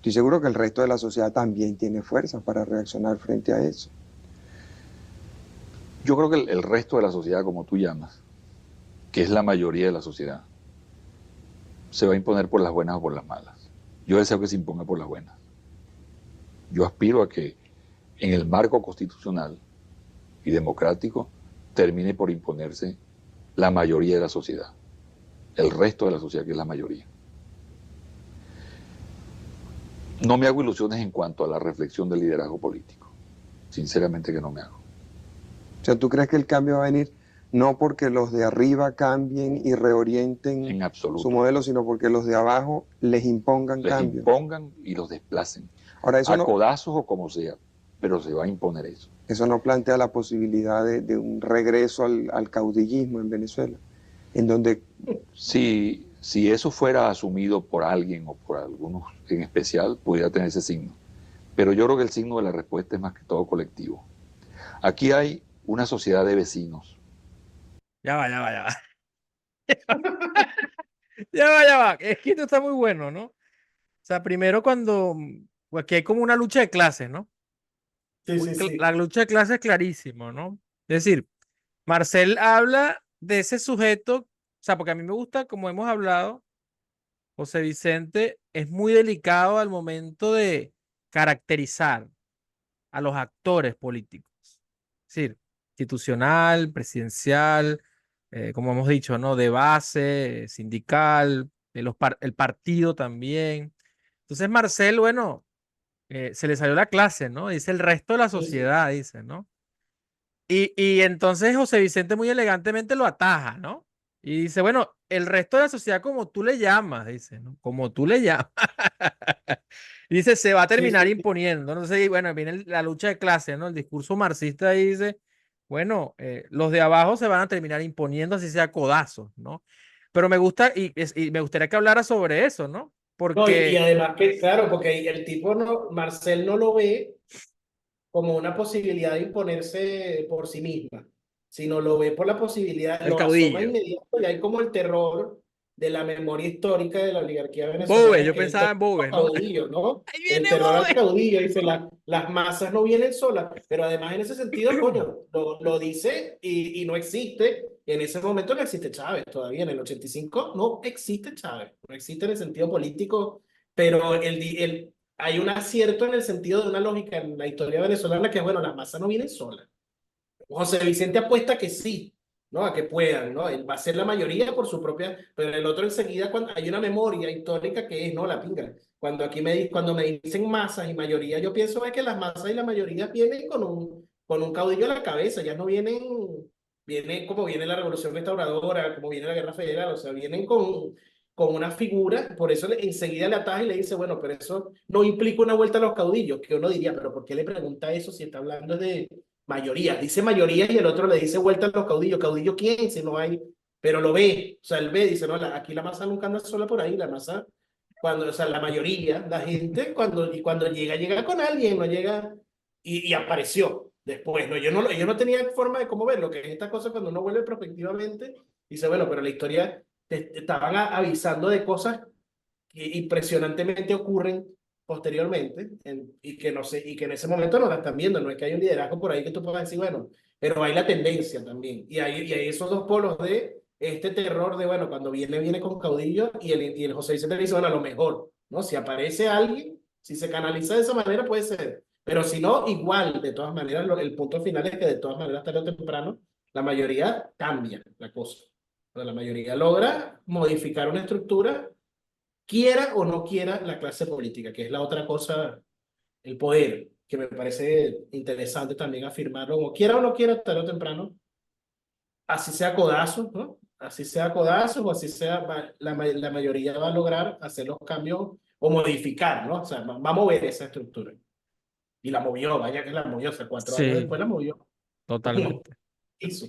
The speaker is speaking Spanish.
Estoy seguro que el resto de la sociedad también tiene fuerza para reaccionar frente a eso. Yo creo que el resto de la sociedad, como tú llamas, que es la mayoría de la sociedad, se va a imponer por las buenas o por las malas. Yo deseo que se imponga por las buenas. Yo aspiro a que en el marco constitucional y democrático termine por imponerse la mayoría de la sociedad, el resto de la sociedad que es la mayoría. No me hago ilusiones en cuanto a la reflexión del liderazgo político, sinceramente que no me hago, O sea, ¿tú crees que el cambio va a venir no porque los de arriba cambien y reorienten en su absoluto. modelo, sino porque los de abajo les impongan Les cambios? impongan y los desplacen, Ahora, a codazos o como sea, pero se va a imponer eso. eso no plantea la posibilidad de un regreso al caudillismo en Venezuela, en donde, Si eso fuera asumido por alguien o por algunos en especial, pudiera tener ese signo. Pero yo creo que el signo de la respuesta es más que todo colectivo. Aquí hay una sociedad de vecinos. Ya va, ya va, ya va. Ya va, ya va. Es que esto está muy bueno, ¿no? O sea, primero cuando, pues aquí hay como una lucha de clases, ¿no? Sí, sí, La sí. lucha de clases es clarísimo, ¿no? Es decir, Marcel habla de ese sujeto, o sea, porque a mí me gusta, como hemos hablado, José Vicente es muy delicado al momento de caracterizar a los actores políticos. Es decir, institucional, presidencial, como hemos dicho, ¿no? De base, sindical, el partido también. Entonces, Marcel, bueno, se le salió la clase, ¿no? Dice el resto de la Sí, sí. sociedad, dice, ¿no? Y entonces José Vicente muy elegantemente lo ataja, ¿no? Y dice, bueno, el resto de la sociedad como tú le llamas, dice, ¿no? Como tú le llamas. Dice, se va a Sí, terminar sí, sí. imponiendo. No sé, y bueno, viene la lucha de clases, ¿no? El discurso marxista ahí dice, bueno, los de abajo se van a terminar imponiendo, así sea codazos, ¿no? Pero me gusta, y me gustaría que hablara sobre eso, ¿no? No, y Porque además que, claro, porque el tipo no, Marcel no lo ve como una posibilidad de imponerse por sí misma, sino lo ve por la posibilidad, el lo asoma caudillo. inmediato y hay como el terror de la memoria histórica de la oligarquía Boves, venezolana, yo que es el pensaba terror en a Boves, los ¿no? caudillos, ¿no? Ahí El viene terror al Boves. caudillo, dice, las masas no vienen solas, pero además en ese sentido, coño, lo dice y no existe, en ese momento no existe Chávez todavía, en el 85 no existe Chávez, no existe en el sentido político, pero hay un acierto en el sentido de una lógica en la historia venezolana que es, bueno, las masas no vienen solas. José Vicente apuesta que sí, ¿no? A que puedan, ¿no? Él va a ser la mayoría por su propia, pero el otro enseguida cuando hay una memoria histórica que es, no, la pinga. Cuando me dicen masas y mayoría, yo pienso es que las masas y la mayoría vienen con un caudillo a la cabeza, ya no viene como viene la Revolución Restauradora, como viene la Guerra Federal, o sea, vienen con una figura, por eso enseguida le ataja y le dice, bueno, pero eso no implica una vuelta a los caudillos, que uno diría, pero ¿por qué le pregunta eso si está hablando de mayoría? Dice mayoría y el otro le dice vuelta a los caudillos. ¿Caudillo quién? Si no hay, pero lo ve, o sea, él ve, dice, no, aquí la masa nunca anda sola por ahí, la masa, cuando, o sea, la mayoría, la gente, cuando llega, llega con alguien, no llega, y apareció después, ¿no? Yo no tenía forma de cómo verlo, que es esta cosa cuando uno vuelve prospectivamente, dice, bueno, pero la historia te estaban avisando de cosas que impresionantemente ocurren posteriormente y que no sé, y que en ese momento no la están viendo, no es que hay un liderazgo por ahí que tú puedas decir, bueno, pero hay la tendencia también. Y hay esos dos polos de este terror de, bueno, cuando viene con caudillo y el José Vicente dice, bueno, a lo mejor, ¿no? Si aparece alguien, si se canaliza de esa manera puede ser, pero si no, igual, de todas maneras, el punto final es que de todas maneras, tarde o temprano, la mayoría cambia la cosa. Pero la mayoría logra modificar una estructura quiera o no quiera la clase política, que es la otra cosa, el poder, que me parece interesante también afirmarlo, como quiera o no quiera, tarde o temprano, así sea codazo, ¿no? Así sea codazo o así sea, la mayoría va a lograr hacer los cambios o modificar, ¿no? O sea, va a mover esa estructura. Y la movió, vaya que la movió, o sea, 4 años Sí, después la movió. totalmente. Hizo.